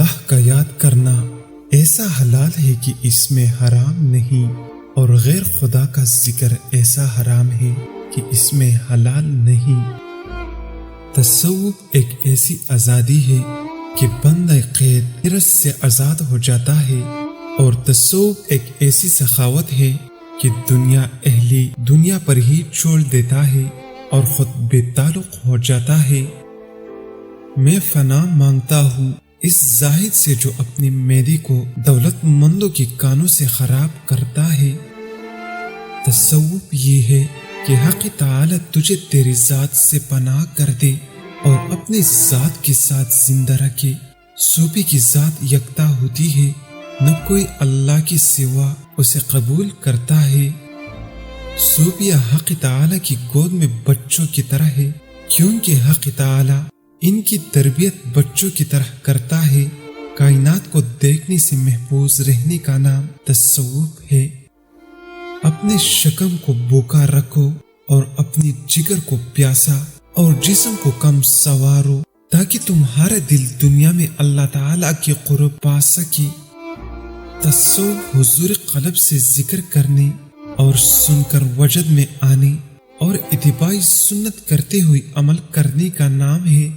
اللہ کا یاد کرنا ایسا حلال ہے کہ اس میں حرام نہیں، اور غیر خدا کا ذکر ایسا حرام ہے کہ اس میں حلال نہیں۔ تصوف ایک ایسی آزادی ہے کہ بندہ قید حرص سے آزاد ہو جاتا ہے، اور تصوف ایک ایسی سخاوت ہے کہ دنیا پر ہی چھوڑ دیتا ہے اور خود بے تعلق ہو جاتا ہے۔ میں فنا مانگتا ہوں اس زاہد سے جو اپنی میدی کو دولت مندوں کی کانوں سے خراب کرتا ہے۔ تصوف یہ ہے کہ حق تعالی تجھے تیری ذات سے پناہ کر دے اور اپنی ذات کے ساتھ زندہ رکھے۔ صوفی کی ذات یکتا ہوتی ہے، نہ کوئی اللہ کے سوا اسے قبول کرتا ہے۔ صوفیہ حق تعالی کی گود میں بچوں کی طرح ہے، کیونکہ حق تعالی ان کی تربیت بچوں کی طرح کرتا ہے۔ کائنات کو دیکھنے سے محفوظ رہنے کا نام تصوف ہے۔ اپنے شکم کو بھوکا رکھو اور اپنی جگر کو پیاسا اور جسم کو کم سوارو، تاکہ تمہارا دل دنیا میں اللہ تعالیٰ کے قرب پا سکے۔ تصوف حضور قلب سے ذکر کرنے اور سن کر وجد میں آنے اور اتباع سنت کرتے ہوئے عمل کرنے کا نام ہے۔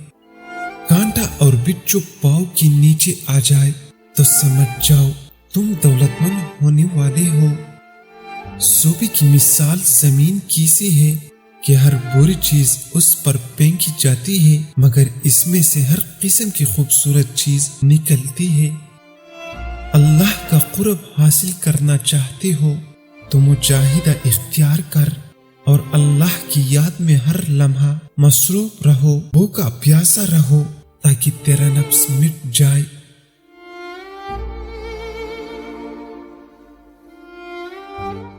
کانٹا اور بچھو پاؤں کے نیچے آ جائے تو سمجھ جاؤ تم دولت مند ہونے والے ہو۔ صوفی کی مثال زمین کی سی ہے کہ ہر بری چیز اس پر پھینکی جاتی ہے، مگر اس میں سے ہر قسم کی خوبصورت چیز نکلتی ہے۔ اللہ کا قرب حاصل کرنا چاہتے ہو تو مجاہدہ اختیار کر اور اللہ کی یاد میں ہر لمحہ مصروف رہو، بھوکا پیاسا رہو، تاکہ تیرا نفس مٹ جائے